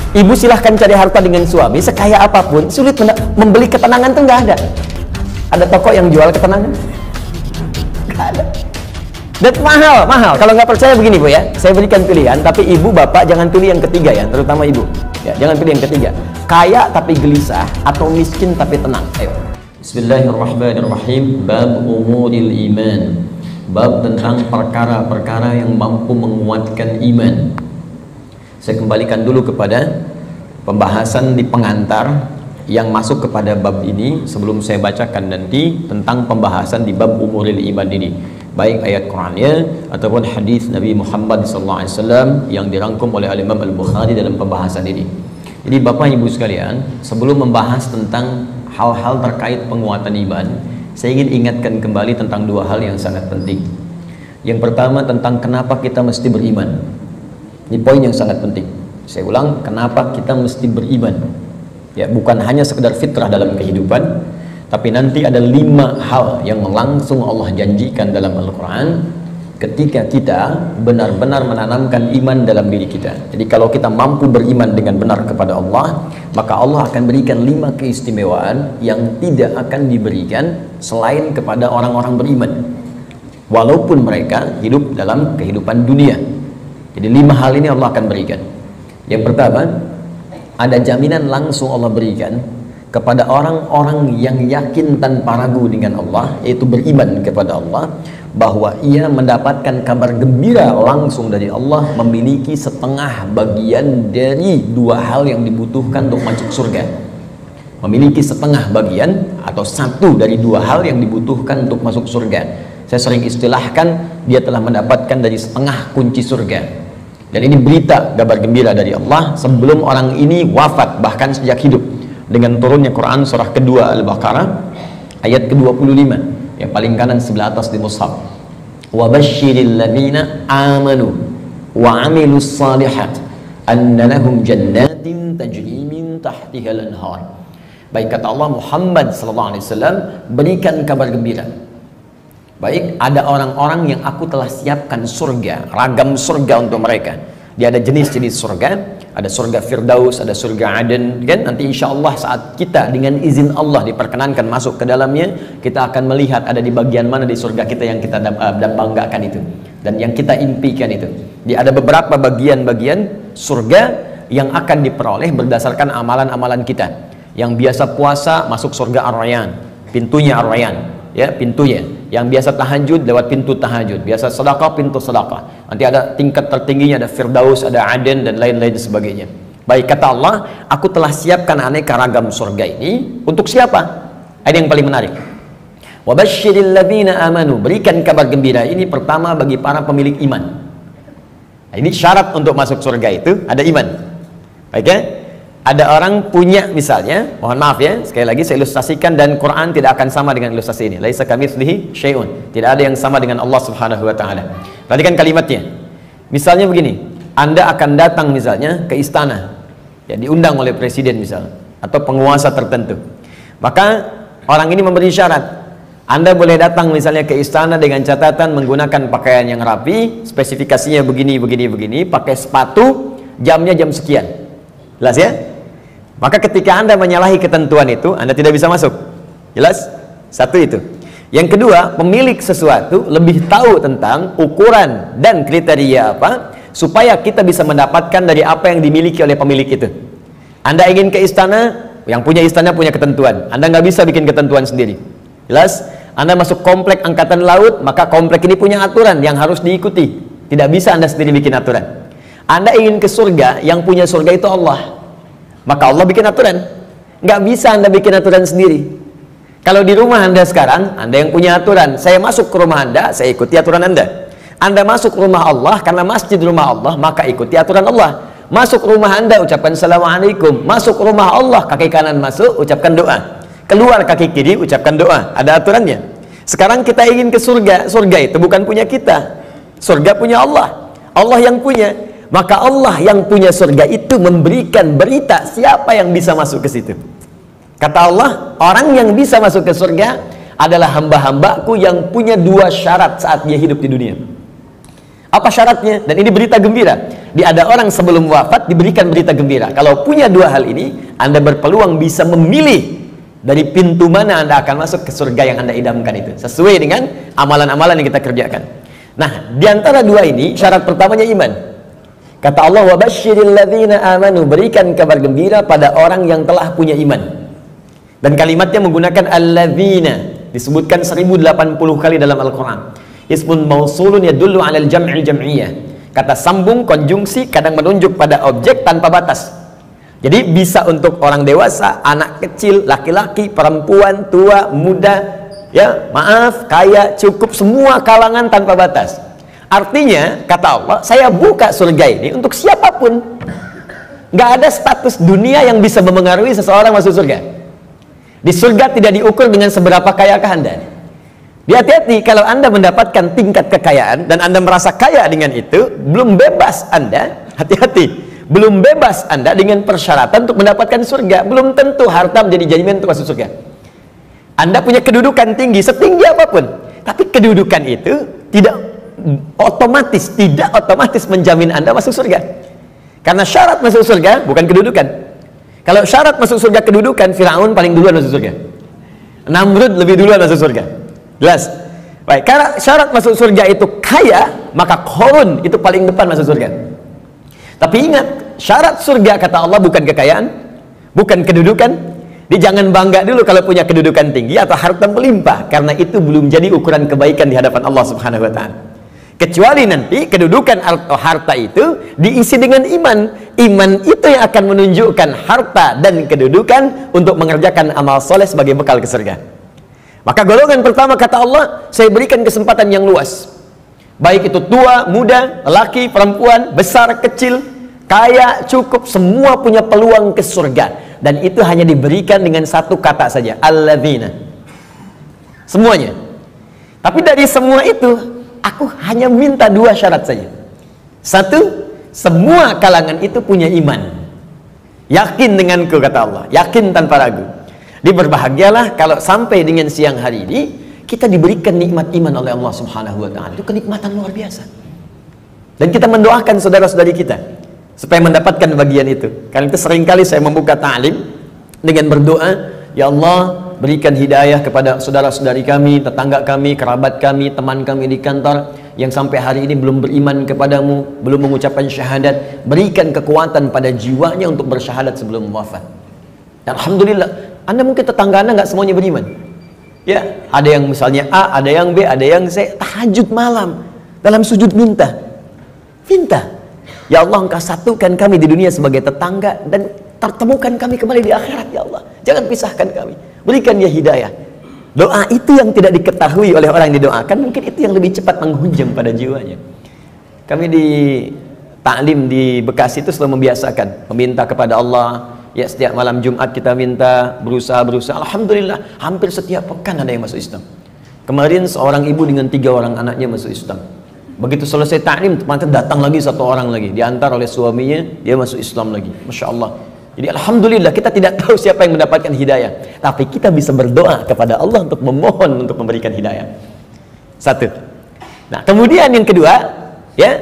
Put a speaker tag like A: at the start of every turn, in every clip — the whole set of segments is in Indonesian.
A: Ibu silahkan cari harta dengan suami sekaya apapun, sulit membeli ketenangan tuh nggak ada. Ada toko yang jual ketenangan? Nggak ada. Dan mahal. Kalau nggak percaya begini Bu ya, saya berikan pilihan, tapi ibu bapak jangan pilih yang ketiga ya, terutama ibu. Ya, jangan pilih yang ketiga. Kaya tapi gelisah atau miskin tapi tenang. Ayo. Bismillahirrahmanirrahim. Bab umuril iman. Bab tentang perkara-perkara yang mampu menguatkan iman. Saya kembalikan dulu kepada pembahasan di pengantar yang masuk kepada bab ini sebelum saya bacakan nanti tentang pembahasan di bab umuril iman ini, baik ayat Qur'annya ataupun hadis Nabi Muhammad SAW yang dirangkum oleh Imam Al-Bukhari dalam pembahasan ini. Jadi Bapak Ibu sekalian, sebelum membahas tentang hal-hal terkait penguatan iman, saya ingin ingatkan kembali tentang dua hal yang sangat penting. Yang pertama tentang kenapa kita mesti beriman. Ini poin yang sangat penting. Saya ulang, kenapa kita mesti beriman. Ya, bukan hanya sekedar fitrah dalam kehidupan, tapi nanti ada 5 hal yang langsung Allah janjikan dalam Al-Quran ketika kita benar-benar menanamkan iman dalam diri kita. Jadi kalau kita mampu beriman dengan benar kepada Allah, maka Allah akan berikan 5 keistimewaan yang tidak akan diberikan selain kepada orang-orang beriman, walaupun mereka hidup dalam kehidupan dunia. Jadi 5 hal ini Allah akan berikan. Yang pertama, ada jaminan langsung Allah berikan kepada orang-orang yang yakin tanpa ragu dengan Allah, yaitu beriman kepada Allah, bahwa ia mendapatkan kabar gembira langsung dari Allah, memiliki setengah bagian dari 2 hal yang dibutuhkan untuk masuk surga. Memiliki setengah bagian atau 1 dari 2 hal yang dibutuhkan untuk masuk surga. Saya sering istilahkan, dia telah mendapatkan dari setengah kunci surga. Dan ini berita kabar gembira dari Allah sebelum orang ini wafat, bahkan sejak hidup, dengan turunnya Quran surah kedua Al-Baqarah ayat ke-25 yang paling kanan sebelah atas di mushaf. Wa basyiril ladzina amanu wa 'amilus shalihat anna lahum jannatin tajri min tahtihal anhar. Baik, kata Allah, Muhammad sallallahu alaihi wasallam, berikan kabar gembira. Baik, ada orang-orang yang aku telah siapkan surga, ragam surga untuk mereka. Dia ada jenis-jenis surga, ada surga Firdaus, ada surga Aden, kan? Nanti insya Allah saat kita dengan izin Allah diperkenankan masuk ke dalamnya, kita akan melihat ada di bagian mana di surga kita yang kita banggakan itu, dan yang kita impikan itu. Jadi ada beberapa bagian-bagian surga yang akan diperoleh berdasarkan amalan-amalan kita. Yang biasa puasa masuk surga Ar-Rayyan, pintunya Ar-Rayyan. Ya, pintunya. Yang biasa tahajud lewat pintu tahajud, biasa sedekah pintu sedekah. Nanti ada tingkat tertingginya, ada Firdaus, ada Aden, dan lain-lain sebagainya. Baik, kata Allah, aku telah siapkan aneka ragam surga ini untuk siapa? Ada yang paling menarik. Wa basyiril ladzina amanu, berikan kabar gembira ini pertama bagi para pemilik iman. Nah, ini syarat untuk masuk surga itu ada iman. Baik ya? Ada orang punya, misalnya, mohon maaf ya, sekali lagi saya ilustrasikan, dan Quran tidak akan sama dengan ilustrasi ini. Laisa kamitslihi syai'un. Tidak ada yang sama dengan Allah Subhanahu wa taala. Perhatikan kalimatnya. Misalnya begini, Anda akan datang misalnya ke istana, ya, diundang oleh presiden misalnya, atau penguasa tertentu. Maka orang ini memberi syarat. Anda boleh datang misalnya ke istana dengan catatan menggunakan pakaian yang rapi, spesifikasinya begini, pakai sepatu, jamnya jam sekian. Jelas ya? Maka ketika Anda menyalahi ketentuan itu, Anda tidak bisa masuk. Jelas? Satu itu. Yang kedua, pemilik sesuatu lebih tahu tentang ukuran dan kriteria apa, supaya kita bisa mendapatkan dari apa yang dimiliki oleh pemilik itu. Anda ingin ke istana, yang punya istana punya ketentuan. Anda nggak bisa bikin ketentuan sendiri. Jelas? Anda masuk komplek angkatan laut, maka komplek ini punya aturan yang harus diikuti. Tidak bisa Anda sendiri bikin aturan. Anda ingin ke surga, yang punya surga itu Allah. Maka Allah bikin aturan. Nggak bisa Anda bikin aturan sendiri. Kalau di rumah Anda sekarang, Anda yang punya aturan. Saya masuk ke rumah Anda, saya ikuti aturan Anda. Anda masuk ke rumah Allah, karena masjid rumah Allah, maka ikuti aturan Allah. Masuk rumah Anda, ucapkan Assalamualaikum. Masuk rumah Allah, kaki kanan masuk, ucapkan doa. Keluar kaki kiri, ucapkan doa. Ada aturannya. Sekarang kita ingin ke surga. Surga itu bukan punya kita. Surga punya Allah. Allah yang punya. Maka Allah yang punya surga itu memberikan berita siapa yang bisa masuk ke situ. Kata Allah, orang yang bisa masuk ke surga adalah hamba-hambaku yang punya 2 syarat saat dia hidup di dunia. Apa syaratnya? Dan ini berita gembira. Ada orang sebelum wafat diberikan berita gembira. Kalau punya dua hal ini, Anda berpeluang bisa memilih dari pintu mana Anda akan masuk ke surga yang Anda idamkan itu, sesuai dengan amalan-amalan yang kita kerjakan. Nah, di antara dua ini, syarat pertamanya iman. Kata Allah, "Wabasyiril ladzina amanu", berikan kabar gembira pada orang yang telah punya iman. Dan kalimatnya menggunakan alladzina, disebutkan 1080 kali dalam Al-Quran. Ismun mausulun yadullu 'alal jam'il jam'iyah. Kata sambung, konjungsi, kadang menunjuk pada objek tanpa batas. Jadi bisa untuk orang dewasa, anak kecil, laki-laki, perempuan, tua, muda, ya, maaf, kaya, cukup, semua kalangan tanpa batas. Artinya, kata Allah, saya buka surga ini untuk siapapun. Nggak ada status dunia yang bisa memengaruhi seseorang masuk surga. Di surga tidak diukur dengan seberapa kayakah Anda. Hati-hati, kalau Anda mendapatkan tingkat kekayaan dan Anda merasa kaya dengan itu, belum bebas Anda, hati-hati, belum bebas Anda dengan persyaratan untuk mendapatkan surga. Belum tentu harta menjadi jaminan untuk masuk surga. Anda punya kedudukan tinggi, setinggi apapun, tapi kedudukan itu tidak otomatis menjamin Anda masuk surga. Karena syarat masuk surga bukan kedudukan. Kalau syarat masuk surga kedudukan, Firaun paling duluan masuk surga, Namrud lebih duluan masuk surga. Jelas? Baik, karena syarat masuk surga itu kaya, maka Qarun itu paling depan masuk surga. Tapi ingat, syarat surga kata Allah bukan kekayaan, bukan kedudukan. Jangan bangga dulu kalau punya kedudukan tinggi atau harta melimpah, karena itu belum jadi ukuran kebaikan di hadapan Allah Subhanahu wa taala. Kecuali nanti kedudukan atau harta itu diisi dengan iman. Iman itu yang akan menunjukkan harta dan kedudukan untuk mengerjakan amal soleh sebagai bekal ke surga. Maka golongan pertama kata Allah, saya berikan kesempatan yang luas. Baik itu tua, muda, laki, perempuan, besar, kecil, kaya, cukup, semua punya peluang ke surga. Dan itu hanya diberikan dengan satu kata saja, alladzina. Semuanya. Tapi dari semua itu, aku hanya minta dua syarat saja. Satu, semua kalangan itu punya iman. Yakin denganku, kata Allah. Yakin tanpa ragu. Berbahagialah kalau sampai dengan siang hari ini kita diberikan nikmat iman oleh Allah Subhanahu wa taala. Itu kenikmatan luar biasa. Dan kita mendoakan saudara-saudari kita supaya mendapatkan bagian itu. Karena itu seringkali saya membuka ta'lim dengan berdoa, ya Allah, berikan hidayah kepada saudara-saudari kami, tetangga kami, kerabat kami, teman kami di kantor yang sampai hari ini belum beriman kepadamu, belum mengucapkan syahadat. Berikan kekuatan pada jiwanya untuk bersyahadat sebelum wafat. Dan alhamdulillah, Anda mungkin tetangga Anda nggak semuanya beriman. Ya, ada yang misalnya A, ada yang B, ada yang C, tahajud malam dalam sujud minta. Ya Allah, Engkau satukan kami di dunia sebagai tetangga dan pertemukan kami kembali di akhirat, ya Allah. Jangan pisahkan kami. Berikan dia hidayah. Doa itu yang tidak diketahui oleh orang yang didoakan, mungkin itu yang lebih cepat menghujam pada jiwanya. Kami di taklim di Bekasi itu selalu membiasakan meminta kepada Allah. Ya, setiap malam Jumat kita minta, berusaha. Alhamdulillah, hampir setiap pekan ada yang masuk Islam. Kemarin seorang ibu dengan 3 orang anaknya masuk Islam. Begitu selesai taklim, teman-teman datang lagi 1 orang lagi, diantar oleh suaminya, dia masuk Islam lagi. Masya Allah. Jadi alhamdulillah, kita tidak tahu siapa yang mendapatkan hidayah, tapi kita bisa berdoa kepada Allah untuk memohon untuk memberikan hidayah. Satu. Nah, kemudian yang kedua, ya,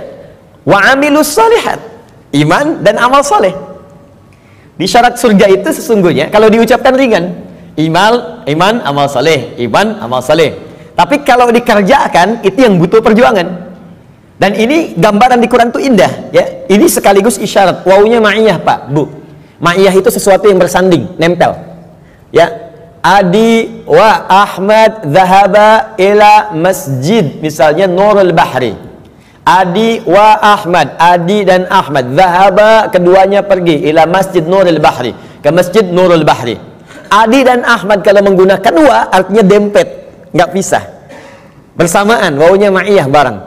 A: wa amilus shalihat, iman dan amal soleh. Di syarat surga itu sesungguhnya kalau diucapkan ringan, iman, amal soleh, iman, amal soleh. Tapi kalau dikerjakan itu yang butuh perjuangan. Dan ini gambaran di Quran itu indah, ya. Ini sekaligus isyarat. Wawunya ma'iyah, Pak, Bu. Ma'iyah itu sesuatu yang bersanding, nempel. Ya. Adi wa Ahmad zahaba ila masjid, misalnya Nurul Bahri. Adi wa Ahmad, Adi dan Ahmad, zahaba, keduanya pergi ila masjid Nurul Bahri, ke masjid Nurul Bahri. Adi dan Ahmad kalau menggunakan wa artinya dempet, nggak pisah, bersamaan, wawunya ma'iyah bareng.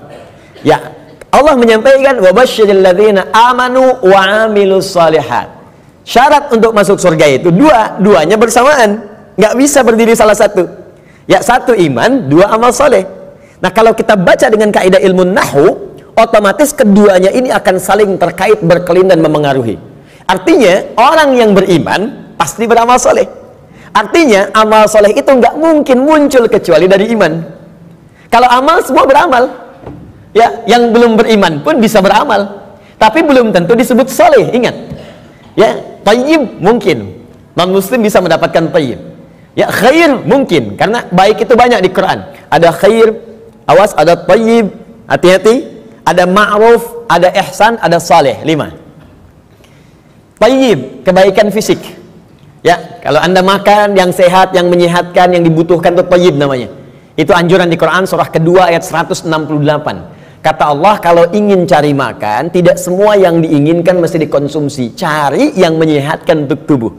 A: Ya, Allah menyampaikan wa basyiril ladzina amanu wa amilus shalihat. Syarat untuk masuk surga itu duanya bersamaan, nggak bisa berdiri salah satu. Ya, satu iman, 2 amal soleh. Nah, kalau kita baca dengan kaidah ilmu nahwu, otomatis keduanya ini akan saling terkait, berkelin dan memengaruhi. Artinya orang yang beriman pasti beramal soleh. Artinya amal soleh itu nggak mungkin muncul kecuali dari iman. Kalau amal, semua beramal. Ya, yang belum beriman pun bisa beramal, tapi belum tentu disebut soleh. Ingat, ya, tayyib mungkin non muslim bisa mendapatkan tayyib. Ya, khair mungkin, karena baik itu banyak di Quran. Ada khair, awas, ada tayyib, hati-hati. Ada ma'ruf, ada ihsan, ada saleh. 5. Tayyib, kebaikan fisik. Ya, kalau Anda makan yang sehat, yang menyehatkan, yang dibutuhkan, itu tayyib namanya. Itu anjuran di Quran surah kedua ayat 168. Kata Allah, kalau ingin cari makan, tidak semua yang diinginkan mesti dikonsumsi. Cari yang menyehatkan untuk tubuh.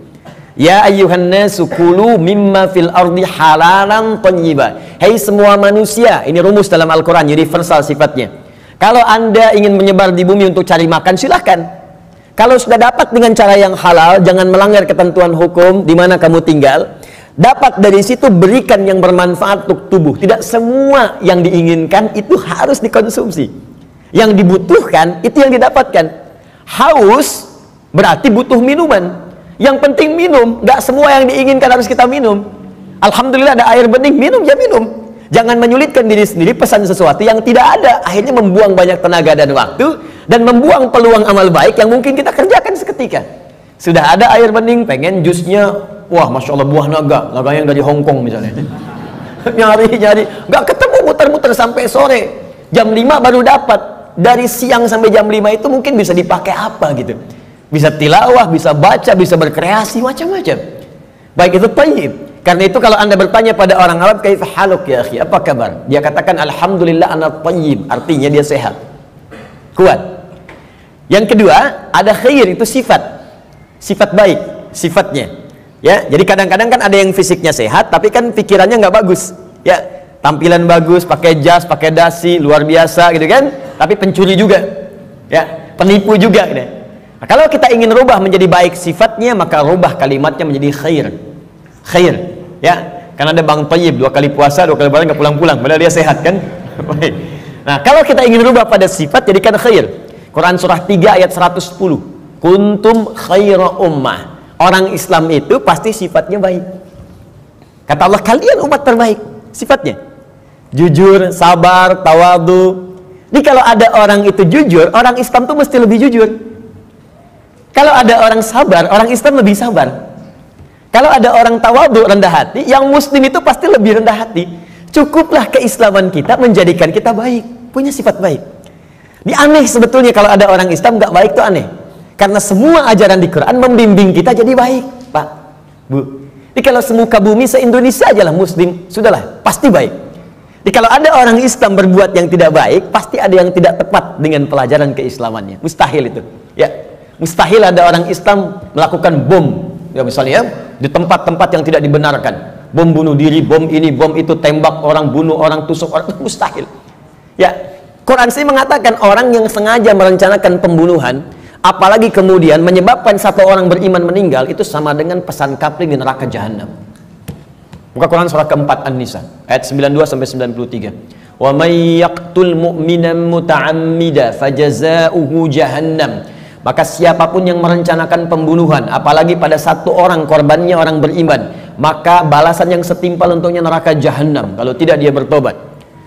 A: Ya ayyuhan nasu kulu mimma fil ardi halalan thayyiba. Hei semua manusia, ini rumus dalam Al-Quran, universal sifatnya. Kalau Anda ingin menyebar di bumi untuk cari makan, silahkan. Kalau sudah dapat dengan cara yang halal, jangan melanggar ketentuan hukum di mana kamu tinggal. Dapat dari situ, berikan yang bermanfaat untuk tubuh. Tidak semua yang diinginkan itu harus dikonsumsi. Yang dibutuhkan itu yang didapatkan. Haus berarti butuh minuman. Yang penting minum. Gak semua yang diinginkan harus kita minum. Alhamdulillah ada air bening, minum ya minum. Jangan menyulitkan diri sendiri pesan sesuatu yang tidak ada. Akhirnya membuang banyak tenaga dan waktu, dan membuang peluang amal baik yang mungkin kita kerjakan seketika. Sudah ada air bening, pengen jusnya, wah Masya Allah buah naga yang dari Hongkong misalnya. Nyari, gak ketemu, muter-muter sampai sore. Jam 5 baru dapat. Dari siang sampai jam 5 itu mungkin bisa dipakai apa gitu. Bisa tilawah, bisa baca, bisa berkreasi, macam-macam. Baik itu tayyib. Karena itu kalau Anda bertanya pada orang Arab, kaifa haluk ya akhi, apa kabar? Dia katakan alhamdulillah ana tayyib, artinya dia sehat. Kuat. Yang kedua, ada khair, itu sifat. Sifat baik, sifatnya. Ya, jadi kadang-kadang kan ada yang fisiknya sehat, tapi kan pikirannya nggak bagus. Ya, tampilan bagus, pakai jas, pakai dasi, luar biasa gitu kan. Tapi pencuri juga. Ya, penipu juga gitu. Nah, kalau kita ingin rubah menjadi baik sifatnya, maka rubah kalimatnya menjadi khair. Khair, ya. Karena ada Bang Tayyib 2 kali puasa, 2 kali lebaran nggak pulang-pulang, padahal dia sehat kan. Nah, kalau kita ingin rubah pada sifat, jadikan khair. Quran surah 3 ayat 110. Kuntum khaira ummah. Orang Islam itu pasti sifatnya baik. Kata Allah, kalian umat terbaik. Sifatnya jujur, sabar, tawadu. Jadi kalau ada orang itu jujur, orang Islam tuh mesti lebih jujur. Kalau ada orang sabar, orang Islam lebih sabar. Kalau ada orang tawadu, rendah hati, yang muslim itu pasti lebih rendah hati. Cukuplah keislaman kita menjadikan kita baik, punya sifat baik. Ini aneh sebetulnya kalau ada orang Islam nggak baik, itu aneh. Karena semua ajaran di Quran membimbing kita jadi baik, Pak, Bu. Jadi kalau semuka bumi se-Indonesia aja lah muslim, sudahlah, pasti baik. Jadi kalau ada orang Islam berbuat yang tidak baik, pasti ada yang tidak tepat dengan pelajaran keislamannya. Mustahil itu. Ya, mustahil ada orang Islam melakukan bom, ya misalnya ya, di tempat-tempat yang tidak dibenarkan. Bom bunuh diri, bom ini, bom itu, tembak orang, bunuh orang, tusuk orang, itu mustahil. Ya, Quran sih mengatakan orang yang sengaja merencanakan pembunuhan, apalagi kemudian menyebabkan satu orang beriman meninggal, itu sama dengan pesan kapling di neraka jahanam. Buka Quran surah keempat An-Nisa ayat 92 sampai 93. Wa may yaqtul mu'minan muta'ammida fajaza'uhu jahannam. Maka siapapun yang merencanakan pembunuhan, apalagi pada satu orang korbannya orang beriman, maka balasan yang setimpal untuknya neraka jahanam kalau tidak dia bertobat.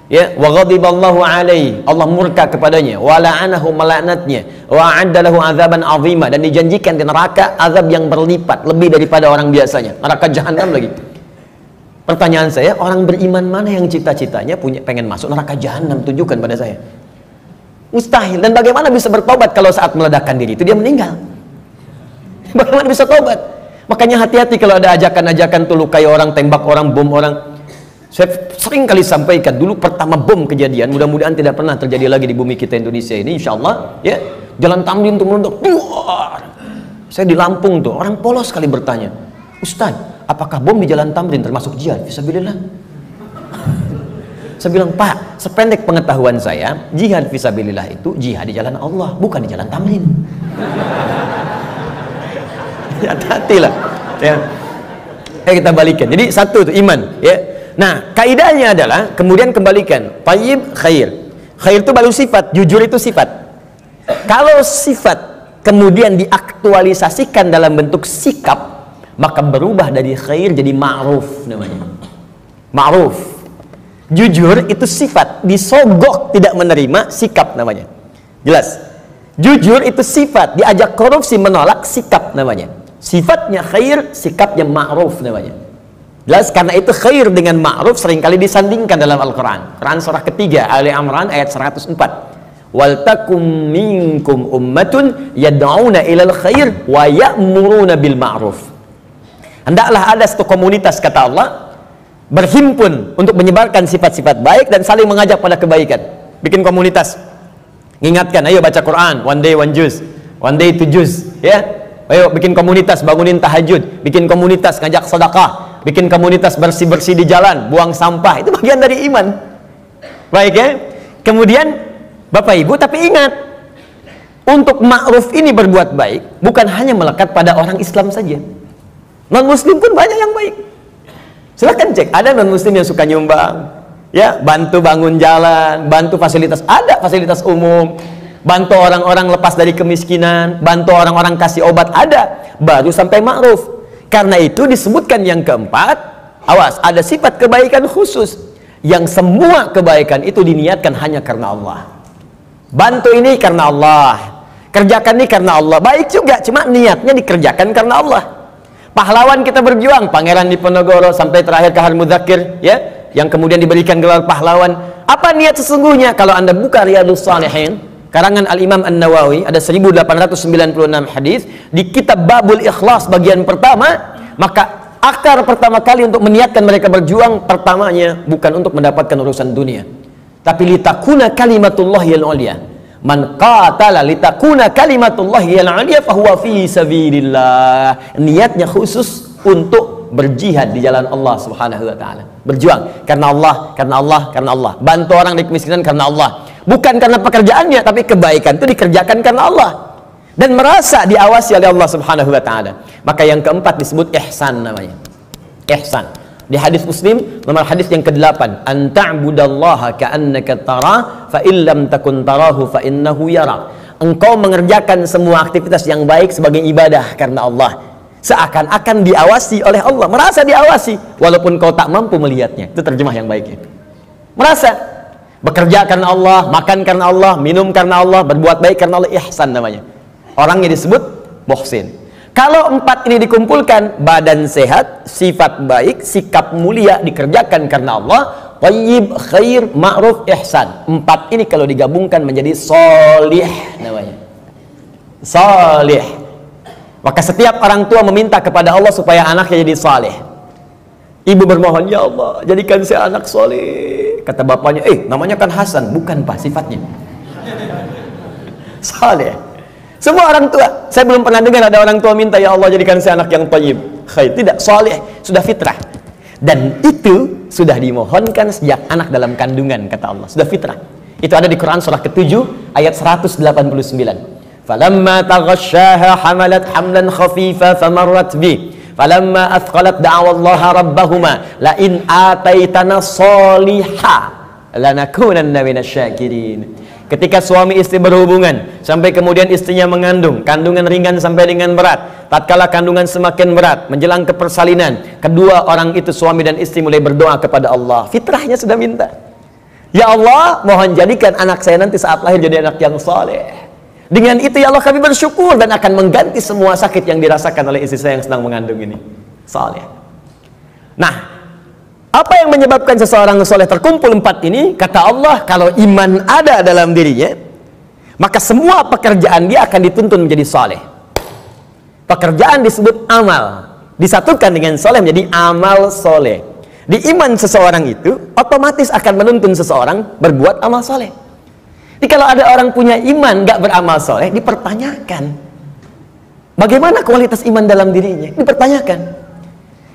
A: Ya, wa ghadiballahu alaihi, Allah murka kepadanya, wa la'anahu, melaknatnya, wa a'adda lahu azaban azima, dan dijanjikan di neraka azab yang berlipat lebih daripada orang biasanya, neraka jahanam lagi. Pertanyaan saya, orang beriman mana yang cita-citanya pengen masuk neraka jahanam? Tunjukkan pada saya. Mustahil. Dan bagaimana bisa bertobat kalau saat meledakkan diri itu dia meninggal? Bagaimana bisa tobat? Makanya hati-hati kalau ada ajakan-ajakan tuh lukai orang, tembak orang, bom orang. Saya sering kali sampaikan, dulu pertama bom kejadian, mudah-mudahan tidak pernah terjadi lagi di bumi kita Indonesia ini, insya Allah, ya, Jalan Tamrin tuh meledak. Saya di Lampung tuh, orang polos sekali bertanya, Ustaz, apakah bom di Jalan Tamrin termasuk jihad? Fisabilillah. Saya bilang, Pak, sependek pengetahuan saya, jihad fisabilillah itu jihad di jalan Allah, bukan di Jalan Tamrin. Hati-hati lah. Ya. Kita balikan. Jadi satu itu iman, ya. Nah, kaidahnya adalah kemudian kembalikan tayyib, khair. Khair itu baru sifat, jujur itu sifat. Kalau sifat kemudian diaktualisasikan dalam bentuk sikap, maka berubah dari khair jadi ma'ruf namanya. Ma'ruf. Jujur itu sifat, disogok tidak menerima, sikap namanya. Jelas. Jujur itu sifat, diajak korupsi menolak, sikap namanya. Sifatnya khair, sikapnya ma'ruf namanya. Jelas, karena itu khair dengan ma'ruf seringkali disandingkan dalam Al-Quran. Quran surah ketiga, Ali Imran ayat 104. Wal takum minkum ummatun yad'una ilal khair wa ya'muruna bil ma'ruf. Hendaklah ada satu komunitas, kata Allah, berhimpun untuk menyebarkan sifat-sifat baik dan saling mengajak pada kebaikan. Bikin komunitas, ingatkan, ayo baca Quran, one day one juz, one day two juz, ya. Ayo bikin komunitas, bangunin tahajud, bikin komunitas ngajak sedekah, bikin komunitas bersih-bersih di jalan, buang sampah, itu bagian dari iman. Baik ya. Kemudian Bapak Ibu, tapi ingat, untuk ma'ruf ini berbuat baik bukan hanya melekat pada orang Islam saja. Non muslim pun banyak yang baik. Silahkan cek, ada non muslim yang suka nyumbang, ya, bantu bangun jalan, bantu fasilitas, ada fasilitas umum, bantu orang-orang lepas dari kemiskinan, bantu orang-orang kasih obat, ada, baru sampai ma'ruf. Karena itu disebutkan yang keempat, awas, ada sifat kebaikan khusus yang semua kebaikan itu diniatkan hanya karena Allah. Bantu ini karena Allah, kerjakan ini karena Allah, baik juga, cuma niatnya dikerjakan karena Allah. Pahlawan kita berjuang, Pangeran Diponegoro sampai terakhir Kahar Muzakir, ya, yang kemudian diberikan gelar pahlawan. Apa niat sesungguhnya? Kalau Anda buka Riyadhus Shalihin, karangan Al-Imam An-Nawawi, ada 1896 hadis di kitab Babul Ikhlas bagian pertama, maka akar pertama kali untuk meniatkan mereka berjuang, pertamanya bukan untuk mendapatkan urusan dunia, tapi litakuna kalimatullahi al-ulya. Man qatala litakuna kalimatullahi al-ulya fahuwa fi sabilillah. Niatnya khusus untuk berjihad di jalan Allah Subhanahu wa taala. Berjuang karena Allah, karena Allah, karena Allah. Bantu orang di kemiskinan karena Allah. Bukan karena pekerjaannya, tapi kebaikan itu dikerjakan karena Allah. Dan merasa diawasi oleh Allah Subhanahu wa taala. Maka yang keempat disebut ihsan namanya. Ihsan. Di hadis Muslim nomor hadis yang ke-8, an ta'budallaha ka'annaka tara fa illam takun tarahu fa innahu yara. Engkau mengerjakan semua aktivitas yang baik sebagai ibadah karena Allah, seakan-akan diawasi oleh Allah, merasa diawasi walaupun kau tak mampu melihatnya. Itu terjemah yang baiknya. Merasa bekerja karena Allah, makan karena Allah, minum karena Allah, berbuat baik karena Allah, ihsan namanya. Orangnya disebut muhsin. Kalau empat ini dikumpulkan, badan sehat, sifat baik, sikap mulia, dikerjakan karena Allah, thayyib, khair, ma'ruf, ihsan. Empat ini kalau digabungkan menjadi sholih namanya. Sholih. Maka setiap orang tua meminta kepada Allah supaya anaknya jadi saleh. Ibu bermohon, ya Allah, jadikan saya anak soleh. Kata bapaknya, namanya kan Hasan. Bukan Pak, sifatnya saleh. Semua orang tua, saya belum pernah dengar ada orang tua minta, ya Allah jadikan saya anak yang thayyib, khair. Tidak, saleh, sudah fitrah. Dan itu sudah dimohonkan sejak anak dalam kandungan, kata Allah, sudah fitrah. Itu ada di Quran surah ke-7 ayat 189. Falamma taghasyaha hamalat hamlan khafifa famarrat bi. Falamma athqalat da'awallaha rabbahuma la in ataitana sholiha lanakunanna minasyakirin. Ketika suami istri berhubungan sampai kemudian istrinya mengandung, kandungan ringan sampai dengan berat, tatkala kandungan semakin berat menjelang ke persalinan, kedua orang itu suami dan istri mulai berdoa kepada Allah. Fitrahnya sudah minta, ya Allah, mohon jadikan anak saya nanti saat lahir jadi anak yang saleh. Dengan itu ya Allah kami bersyukur dan akan mengganti semua sakit yang dirasakan oleh istri saya yang sedang mengandung ini. Saleh. Nah, apa yang menyebabkan seseorang soleh terkumpul empat ini? Kata Allah, kalau iman ada dalam dirinya, maka semua pekerjaan dia akan dituntun menjadi soleh. Pekerjaan disebut amal, disatukan dengan soleh menjadi amal soleh. Di iman seseorang itu otomatis akan menuntun seseorang berbuat amal soleh. Jadi kalau ada orang punya iman gak beramal soleh, dipertanyakan bagaimana kualitas iman dalam dirinya, dipertanyakan.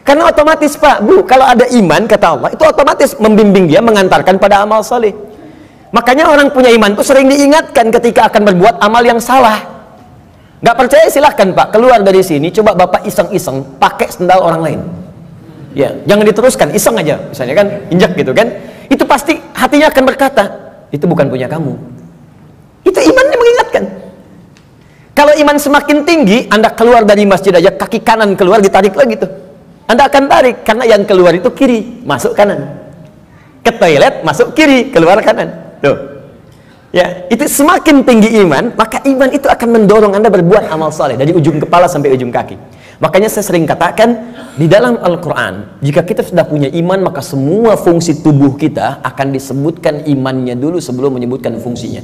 A: Karena otomatis Pak, Bu, kalau ada iman, kata Allah, itu otomatis membimbing dia, mengantarkan pada amal soleh. Makanya orang punya iman itu sering diingatkan ketika akan berbuat amal yang salah. Gak percaya silahkan Pak, keluar dari sini, coba Bapak iseng-iseng pakai sendal orang lain. Ya, jangan diteruskan, iseng aja, misalnya kan, injak gitu kan. Itu pasti hatinya akan berkata, itu bukan punya kamu. Itu imannya mengingatkan. Kalau iman semakin tinggi, Anda keluar dari masjid aja, kaki kanan keluar, ditarik lagi tuh. Anda akan tarik, karena yang keluar itu kiri, masuk kanan. Ke toilet masuk kiri, keluar kanan. Tuh. Ya, itu semakin tinggi iman, maka iman itu akan mendorong Anda berbuat amal saleh dari ujung kepala sampai ujung kaki. Makanya saya sering katakan di dalam Al-Quran, jika kita sudah punya iman, maka semua fungsi tubuh kita akan disebutkan imannya dulu sebelum menyebutkan fungsinya.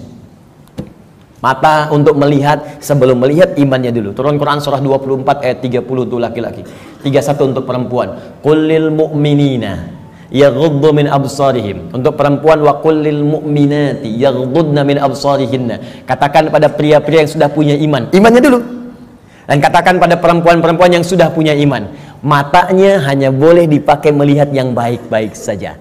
A: Mata untuk melihat, sebelum melihat imannya dulu. Turun Quran surah 24 ayat 30 untuk laki-laki, 31 untuk perempuan. Qul lil mu'minina yaghuddu min absarihim. Untuk perempuan, wa qul lil mu'minati yaghuddna min absarihinna. Katakan pada pria-pria yang sudah punya iman, imannya dulu. Dan katakan pada perempuan-perempuan yang sudah punya iman, matanya hanya boleh dipakai melihat yang baik-baik saja.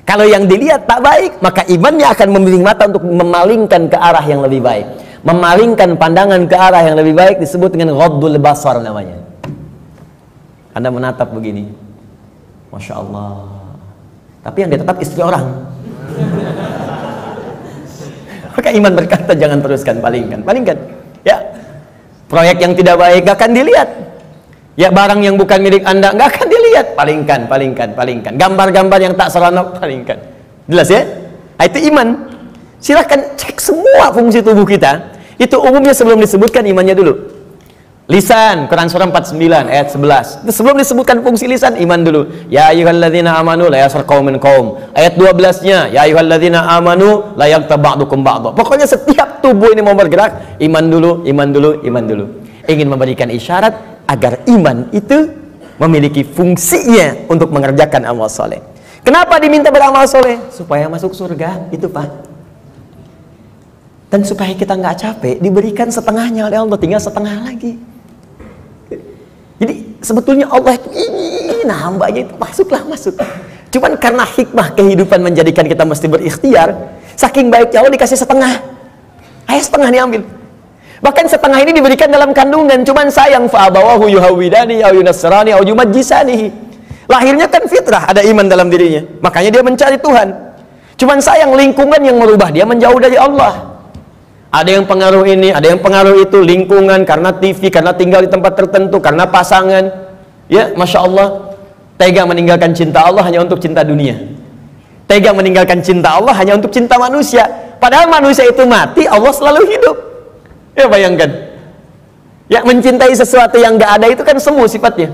A: Kalau yang dilihat tak baik, maka imannya akan membimbing mata untuk memalingkan ke arah yang lebih baik. Memalingkan pandangan ke arah yang lebih baik disebut dengan ghaddul basar namanya. Anda menatap begini, Masya Allah, tapi yang ditatap istri orang. Maka iman berkata jangan teruskan, palingkan, palingkan. Ya, proyek yang tidak baik gak akan dilihat. Ya, barang yang bukan milik Anda gak akan dilihat, palingkan, palingkan, palingkan. Gambar-gambar yang tak seronok, palingkan. Jelas ya? Nah, itu iman. Silahkan cek semua fungsi tubuh kita. Itu umumnya sebelum disebutkan imannya dulu. Lisan, Quran surah 49 ayat 11. Itu sebelum disebutkan fungsi lisan, iman dulu. Ya ayyuhalladzina amanu la yaskhar qaumin qaum. Ayat 12-nya, ya ayyuhalladzina amanu la yaghtab ba'dukum ba'dha. Pokoknya setiap tubuh ini mau bergerak, iman dulu, iman dulu, iman dulu. Ingin memberikan isyarat agar iman itu memiliki fungsinya untuk mengerjakan amal soleh. Kenapa diminta beramal soleh? Supaya masuk surga, itu Pak. Dan supaya kita nggak capek, diberikan setengahnya oleh Allah, tinggal setengah lagi. Jadi sebetulnya Allah itu ingin hambanya itu masuklah, masuk. Cuman karena hikmah kehidupan menjadikan kita mesti berikhtiar, saking baiknya Allah dikasih setengah. Ayo setengah diambil. Bahkan setengah ini diberikan dalam kandungan. Cuman sayang, fa'abawahu yuhawidani au yunasrani au yumajjisani. Lahirnya kan fitrah, ada iman dalam dirinya, makanya dia mencari Tuhan. Cuman sayang lingkungan yang merubah dia menjauh dari Allah. Ada yang pengaruh ini, ada yang pengaruh itu, lingkungan, karena TV, karena tinggal di tempat tertentu, karena pasangan. Ya, Masya Allah, tega meninggalkan cinta Allah hanya untuk cinta dunia. Tega meninggalkan cinta Allah hanya untuk cinta manusia. Padahal manusia itu mati, Allah selalu hidup. Ya, bayangkan. Ya, mencintai sesuatu yang gak ada itu kan semu sifatnya.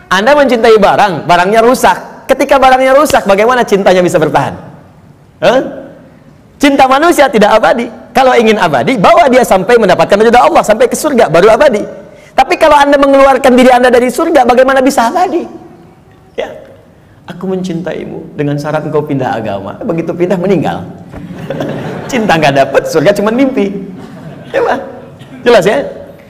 A: Anda mencintai barang, barangnya rusak. Ketika barangnya rusak, bagaimana cintanya bisa bertahan? Cinta manusia tidak abadi. Kalau ingin abadi, bawa dia sampai mendapatkan ridha Allah, sampai ke surga, baru abadi. Tapi kalau Anda mengeluarkan diri Anda dari surga, bagaimana bisa abadi? Ya, aku mencintaimu dengan syarat engkau pindah agama. Begitu pindah, meninggal. Cinta nggak dapat, surga cuma mimpi. Ya, Pak? Jelas ya?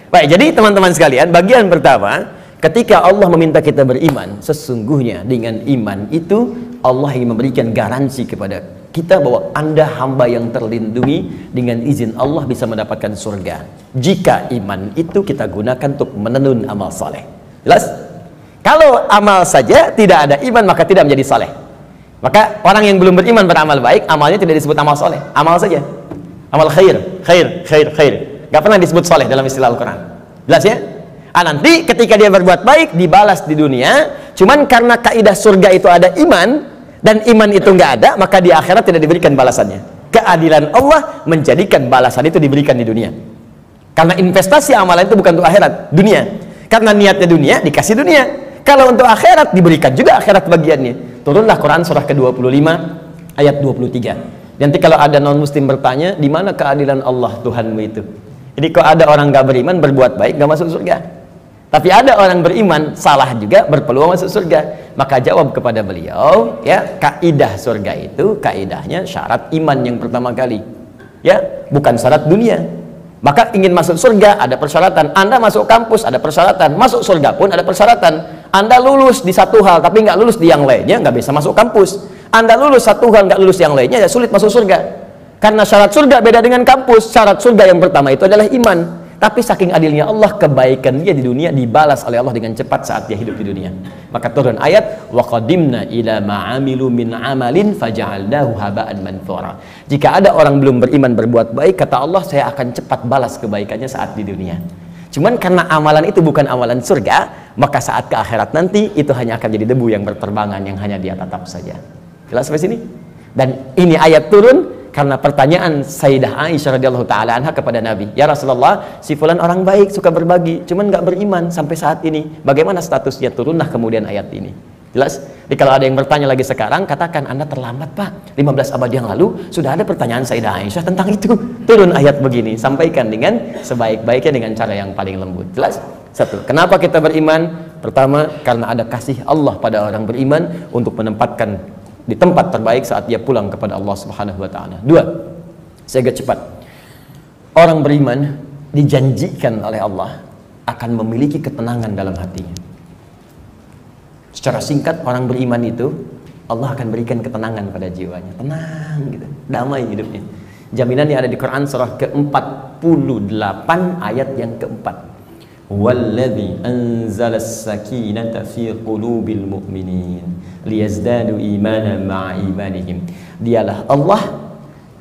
A: Baik, jadi teman-teman sekalian, bagian pertama, ketika Allah meminta kita beriman, sesungguhnya dengan iman itu Allah ingin memberikan garansi kepada kita bahwa Anda hamba yang terlindungi, dengan izin Allah bisa mendapatkan surga jika iman itu kita gunakan untuk menenun amal saleh. Jelas? Kalau amal saja tidak ada iman, maka tidak menjadi saleh. Maka orang yang belum beriman beramal baik, amalnya tidak disebut amal saleh, amal saja, amal khair, khair, khair, khair, gak pernah disebut saleh dalam istilah Al-Quran. Jelas ya? Nanti ketika dia berbuat baik dibalas di dunia. Cuman karena kaidah surga itu ada iman, dan iman itu nggak ada, maka di akhirat tidak diberikan balasannya. Keadilan Allah menjadikan balasan itu diberikan di dunia. Karena investasi amalan itu bukan untuk akhirat, dunia. Karena niatnya dunia, dikasih dunia. Kalau untuk akhirat, diberikan juga akhirat bagiannya. Turunlah Quran surah ke-25 ayat 23. Nanti kalau ada non-muslim bertanya, di mana keadilan Allah Tuhanmu itu? Jadi kalau ada orang nggak beriman berbuat baik, nggak masuk surga. Tapi ada orang beriman salah juga, berpeluang masuk surga. Maka jawab kepada beliau, ya, kaidah surga itu kaidahnya syarat iman yang pertama kali, ya, bukan syarat dunia. Maka ingin masuk surga ada persyaratan. Anda masuk kampus ada persyaratan, masuk surga pun ada persyaratan. Anda lulus di satu hal tapi nggak lulus di yang lainnya, nggak bisa masuk kampus. Anda lulus satu hal nggak lulus yang lainnya, ya sulit masuk surga. Karena syarat surga beda dengan kampus. Syarat surga yang pertama itu adalah iman. Tapi saking adilnya Allah, kebaikan dia di dunia dibalas oleh Allah dengan cepat saat dia hidup di dunia. Maka turun ayat, wa qadimna ila ma'amilu min amalin faja'alnahu haba'an manthura. Jika ada orang belum beriman berbuat baik, kata Allah, saya akan cepat balas kebaikannya saat di dunia. Cuman karena amalan itu bukan amalan surga, maka saat ke akhirat nanti itu hanya akan jadi debu yang berterbangan yang hanya dia tatap saja. Jelas sampai sini? Dan ini ayat turun karena pertanyaan Sayyidah Aisyah radhiyallahu taala anha kepada Nabi. Ya Rasulullah, si fulan orang baik, suka berbagi, cuman nggak beriman sampai saat ini. Bagaimana statusnya? Turunlah kemudian ayat ini. Jelas? Jadi kalau ada yang bertanya lagi sekarang, katakan Anda terlambat Pak. 15 abad yang lalu sudah ada pertanyaan Sayyidah Aisyah tentang itu. Turun ayat begini, sampaikan dengan sebaik-baiknya dengan cara yang paling lembut. Jelas? Satu, kenapa kita beriman? Pertama, karena ada kasih Allah pada orang beriman untuk menempatkan di tempat terbaik saat dia pulang kepada Allah Subhanahu wa taala. Dua, saya agak cepat. Orang beriman dijanjikan oleh Allah akan memiliki ketenangan dalam hatinya. Secara singkat, orang beriman itu Allah akan berikan ketenangan pada jiwanya. Tenang gitu, damai hidupnya. Jaminannya ada di Quran surah ke-48 ayat yang keempat. Walladzi anzalas sakinata fi qulubil mu'minin liyazdadu imanan ma'a imanihim. Dialah Allah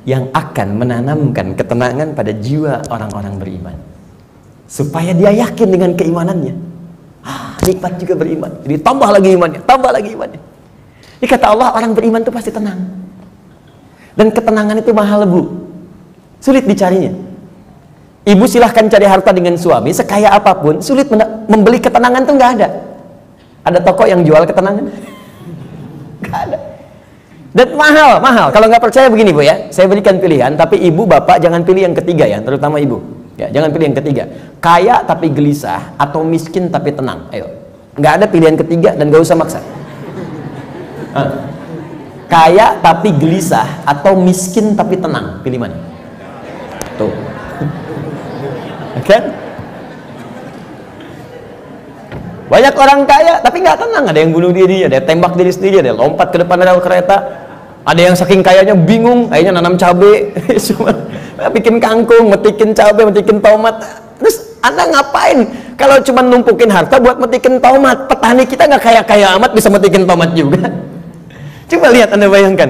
A: yang akan menanamkan ketenangan pada jiwa orang-orang beriman supaya dia yakin dengan keimanannya. Nikmat juga beriman. Jadi tambah lagi imannya, tambah lagi imannya. Ini kata Allah, orang beriman itu pasti tenang. Dan ketenangan itu mahal, Bu. Sulit dicarinya. Ibu silahkan cari harta dengan suami sekaya apapun, sulit membeli ketenangan tuh nggak ada. Ada toko yang jual ketenangan? Nggak ada. Dan mahal. Kalau nggak percaya begini Bu ya, saya berikan pilihan, tapi ibu bapak jangan pilih yang ketiga ya, terutama ibu. Ya, jangan pilih yang ketiga. Kaya tapi gelisah atau miskin tapi tenang. Ayo, nggak ada pilihan ketiga dan nggak usah maksa. Kaya tapi gelisah atau miskin tapi tenang, pilih mana? Tuh. Kan? Banyak orang kaya tapi nggak tenang, ada yang bunuh diri, ada yang tembak diri sendiri, ada yang lompat ke depan rel kereta, ada yang saking kayanya bingung, akhirnya nanam cabai, cuma bikin kangkung, metikin cabai, metikin tomat. Terus Anda ngapain kalau cuma numpukin harta buat metikin tomat? Petani kita nggak kaya-kaya amat bisa metikin tomat juga. Coba lihat, Anda bayangkan.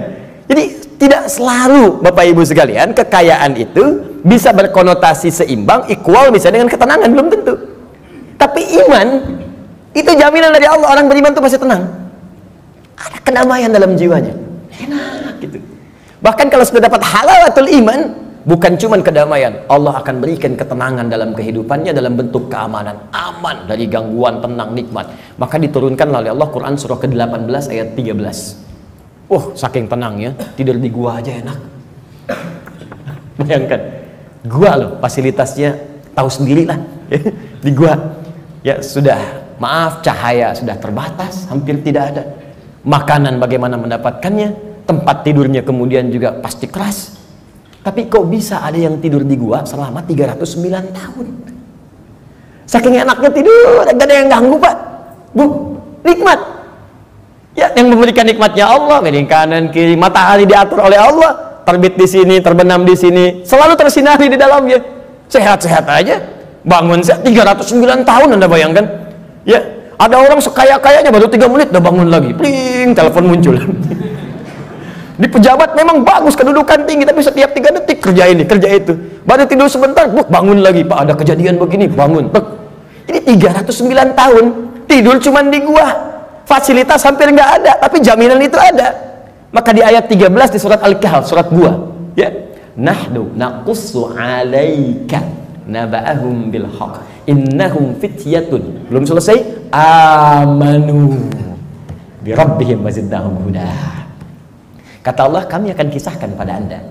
A: Jadi tidak selalu Bapak Ibu sekalian kekayaan itu bisa berkonotasi seimbang, equal misalnya dengan ketenangan, belum tentu. Tapi iman itu jaminan dari Allah, orang beriman itu pasti tenang. Ada kedamaian dalam jiwanya. Enak gitu. Bahkan kalau sudah dapat halawatul iman, bukan cuman kedamaian, Allah akan berikan ketenangan dalam kehidupannya dalam bentuk keamanan, aman dari gangguan, tenang, nikmat. Maka diturunkan oleh Allah Quran surah ke-18 ayat 13. Saking tenangnya, tidur di gua aja enak. Bayangkan, gua loh, fasilitasnya tahu sendiri lah. Di gua, ya sudah, maaf, cahaya sudah terbatas, hampir tidak ada. Makanan bagaimana mendapatkannya, tempat tidurnya kemudian juga pasti keras. Tapi kok bisa ada yang tidur di gua selama 309 tahun? Saking enaknya tidur, gak ada yang ganggu Pak. Bu, nikmat. Ya, yang memberikan nikmatnya Allah, miring kanan kiri, matahari diatur oleh Allah, terbit di sini, terbenam di sini, selalu tersinari di dalamnya. Sehat-sehat aja, bangun 309 tahun, Anda bayangkan? Ya, ada orang sekaya-kayanya baru 3 menit udah bangun lagi, pling, telepon muncul. Di pejabat memang bagus, kedudukan tinggi, tapi setiap 3 detik kerja ini, kerja itu. Baru tidur sebentar, bangun lagi, Pak ada kejadian begini, bangun. Ini 309 tahun tidur cuman di gua. Fasilitas hampir nggak ada, tapi jaminan itu ada. Maka di ayat 13 di surat Al-Kahf, surat gua, ya, nahnu naqussu 'alaika naba'ahum bil haqq innahum fityatun, belum selesai, amanu bi rabbihim wazidnahum huda. Kata Allah, kami akan kisahkan pada Anda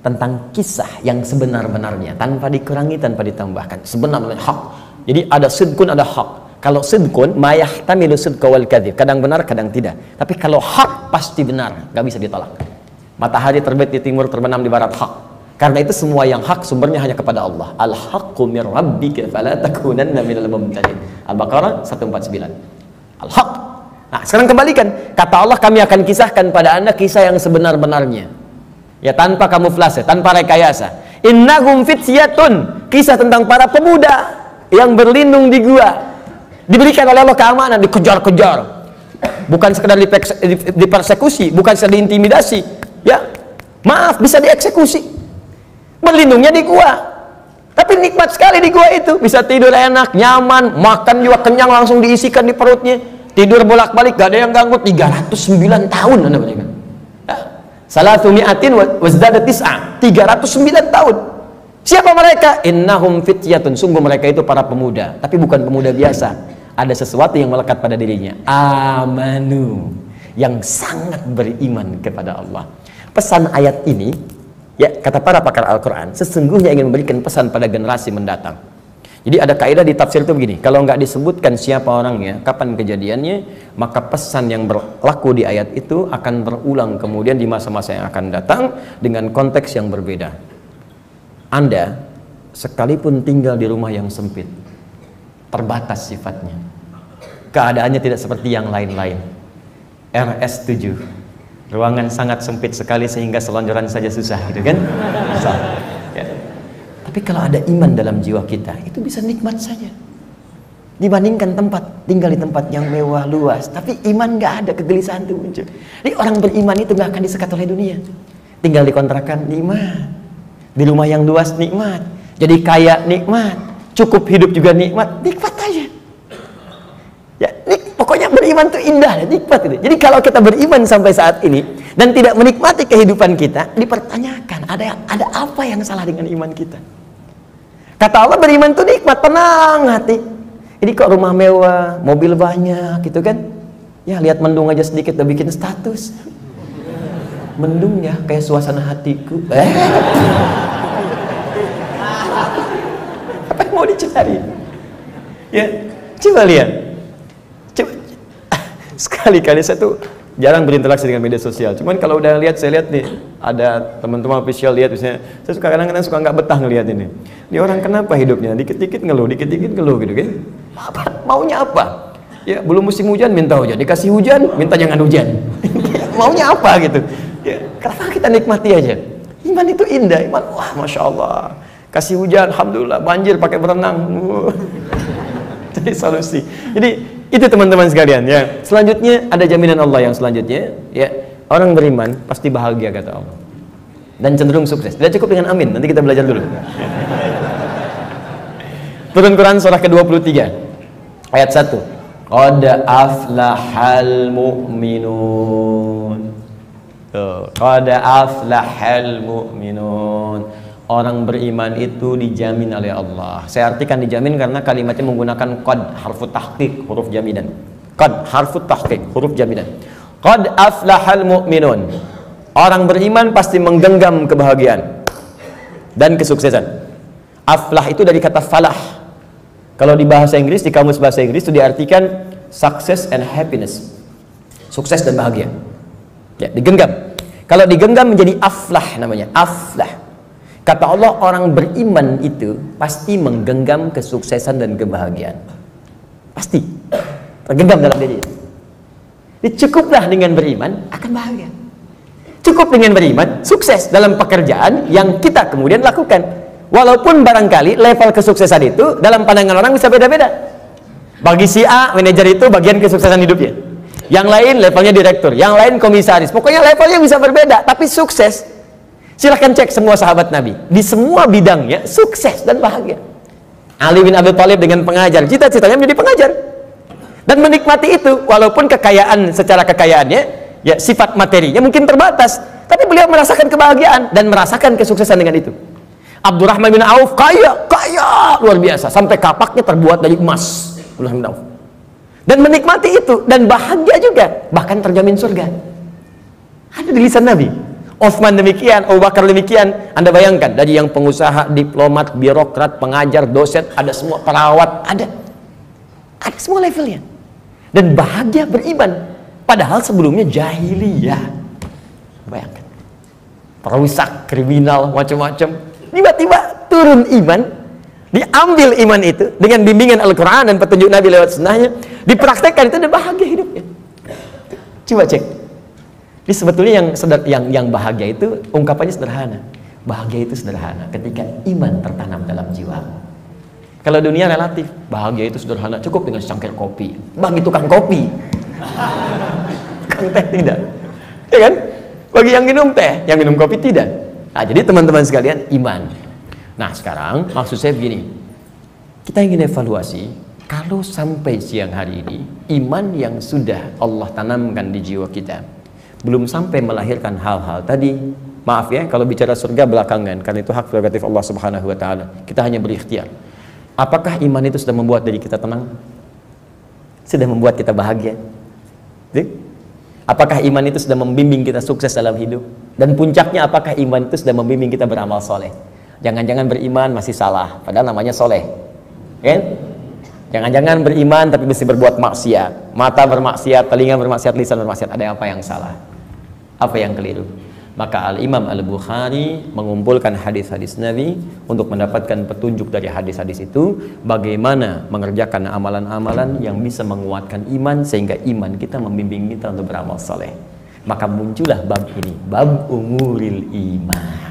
A: tentang kisah yang sebenar-benarnya, tanpa dikurangi, tanpa ditambahkan, sebenarnya hak. Jadi ada sidqun, ada hak. Kalau sidqun, ma yahtamilu sidqa wal kadzib, kadang benar, kadang tidak. Tapi kalau hak pasti benar, nggak bisa ditolak. Matahari terbit di timur, terbenam di barat, hak. Karena itu semua yang hak sumbernya hanya kepada Allah. Al-haqqu mir rabbika fala takunanna minal mumtarin. Al-Baqarah 149. Al-haq. Nah, sekarang kembalikan. Kata Allah, kami akan kisahkan pada Anda kisah yang sebenar-benarnya. Ya, tanpa kamuflase, tanpa rekayasa. Innahum fityatun, kisah tentang para pemuda yang berlindung di gua. Diberikan oleh Allah keamanan, dikejar-kejar, bukan sekedar dipersekusi, bukan sekedar diintimidasi, ya, maaf, bisa dieksekusi. Berlindungnya di gua, tapi nikmat sekali di gua itu, bisa tidur enak, nyaman, makan juga kenyang langsung diisikan di perutnya, Tidur bolak-balik, gak ada yang ganggu, 309 tahun Anda bayangkan. Salatu mi'atin wazdada tis'a, 309 tahun. Siapa mereka? Innahum fityatun, sungguh mereka itu para pemuda, tapi bukan pemuda biasa. Ada sesuatu yang melekat pada dirinya. Amanu, yang sangat beriman kepada Allah. Pesan ayat ini, ya, kata para pakar Al-Quran, sesungguhnya ingin memberikan pesan pada generasi mendatang. Jadi ada kaidah di tafsir itu begini, kalau nggak disebutkan siapa orangnya, kapan kejadiannya, maka pesan yang berlaku di ayat itu akan berulang kemudian di masa-masa yang akan datang dengan konteks yang berbeda. Anda sekalipun tinggal di rumah yang sempit, terbatas sifatnya, keadaannya tidak seperti yang lain-lain. RS7, ruangan sangat sempit sekali sehingga selonjoran saja susah, gitu kan? Ya. Tapi kalau ada iman dalam jiwa kita, itu bisa nikmat saja. Dibandingkan tinggal di tempat yang mewah luas, tapi iman nggak ada, kegelisahan itu muncul. Jadi orang beriman itu nggak akan disekat oleh dunia. Tinggal di kontrakan nikmat, di rumah yang luas nikmat, jadi kaya nikmat, cukup hidup juga nikmat aja. Ya, pokoknya beriman itu indah, nikmat itu. Jadi kalau kita beriman sampai saat ini dan tidak menikmati kehidupan kita, dipertanyakan ada apa yang salah dengan iman kita. Kata Allah, beriman itu nikmat, tenang hati. Ini kok rumah mewah, mobil banyak, gitu kan? Ya lihat mendung aja sedikit udah bikin status. Mendung ya, kayak suasana hatiku. Apa yang mau dicari? Ya, coba lihat. Sekali-kali saya tuh jarang berinteraksi dengan media sosial. Cuman kalau udah lihat, saya lihat nih, ada teman-teman official lihat, misalnya, saya suka kadang-kadang suka nggak betah ngelihat ini. Ini orang kenapa hidupnya? Dikit-dikit ngeluh gitu kan? Maunya apa? Ya belum musim hujan minta hujan, dikasih hujan minta jangan hujan. Maunya apa gitu? Ya, kenapa kita nikmati aja? Iman itu indah, iman, wah masya Allah. Kasih hujan, alhamdulillah, banjir pakai berenang. Jadi solusi. Jadi itu teman-teman sekalian ya. Selanjutnya ada jaminan Allah yang selanjutnya ya, orang beriman pasti bahagia kata Allah dan cenderung sukses. Tidak cukup dengan amin, nanti kita belajar dulu. Turun Quran surah ke-23 ayat 1. Qad aflahal mu'minun. Qad aflahal mu'minun. Orang beriman itu dijamin oleh Allah. Saya artikan dijamin karena kalimatnya menggunakan qad, harfu tahqiq, huruf jaminan. Qad, harfu tahqiq, huruf jaminan. Qad aflahal mu'minun. Orang beriman pasti menggenggam kebahagiaan dan kesuksesan. Aflah itu dari kata falah. Kalau di bahasa Inggris, di kamus bahasa Inggris itu diartikan success and happiness. Sukses dan bahagia. Ya, digenggam. Kalau digenggam menjadi aflah namanya, aflah. Kata Allah, orang beriman itu pasti menggenggam kesuksesan dan kebahagiaan. Pasti tergenggam dalam diri. Cukuplah dengan beriman akan bahagia. Cukup dengan beriman sukses dalam pekerjaan yang kita kemudian lakukan. Walaupun barangkali level kesuksesan itu dalam pandangan orang bisa beda-beda. Bagi si A, manajer itu bagian kesuksesan hidupnya. Yang lain levelnya direktur, yang lain komisaris. Pokoknya levelnya bisa berbeda, tapi sukses. Silahkan cek semua sahabat Nabi, di semua bidangnya sukses dan bahagia. Ali bin Abi Thalib dengan pengajar, cita-citanya menjadi pengajar dan menikmati itu, walaupun kekayaan secara kekayaannya, ya sifat materinya mungkin terbatas, tapi beliau merasakan kebahagiaan dan merasakan kesuksesan dengan itu. Abdurrahman bin Auf kaya luar biasa, sampai kapaknya terbuat dari emas. Abdurrahman bin Auf dan menikmati itu dan bahagia juga, bahkan terjamin surga. Ada di lisan Nabi. Utsman demikian, Abu Bakar demikian. Anda bayangkan, dari yang pengusaha, diplomat, birokrat, pengajar, dosen, ada semua, perawat, ada semua levelnya. Dan bahagia beriman, padahal sebelumnya jahiliyah. Bayangkan, perusak, kriminal, macam-macam. Tiba-tiba turun iman, diambil iman itu dengan bimbingan Al-Quran dan petunjuk Nabi lewat sunnahnya, dipraktekkan itu dan bahagia hidupnya. Coba cek. Jadi sebetulnya yang bahagia itu ungkapannya sederhana. Bahagia itu sederhana ketika iman tertanam dalam jiwa. Kalau dunia relatif, bahagia itu sederhana, cukup dengan secangkir kopi. Bagi tukang kopi, tukang teh tidak, ya kan? Bagi yang minum teh, yang minum kopi tidak. Nah, jadi teman-teman sekalian, iman. Nah sekarang maksud saya begini, kita ingin evaluasi Kalau sampai siang hari ini iman yang sudah Allah tanamkan di jiwa kita belum sampai melahirkan hal-hal tadi, maaf ya kalau bicara surga belakangan, karena itu hak prerogatif Allah Subhanahu wa taala. Kita hanya berikhtiar. Apakah iman itu sudah membuat diri kita tenang? Sudah membuat kita bahagia? Apakah iman itu sudah membimbing kita sukses dalam hidup? Dan puncaknya, apakah iman itu sudah membimbing kita beramal soleh? Jangan-jangan beriman masih salah, padahal namanya soleh, kan? Jangan-jangan beriman tapi mesti berbuat maksiat, mata bermaksiat, telinga bermaksiat, lisan bermaksiat. Ada apa yang salah? Apa yang keliru? Maka Al-Imam Al-Bukhari mengumpulkan hadis-hadis Nabi untuk mendapatkan petunjuk dari hadis-hadis itu, bagaimana mengerjakan amalan-amalan yang bisa menguatkan iman sehingga iman kita membimbing kita untuk beramal soleh. Maka muncullah bab ini, bab umuril iman.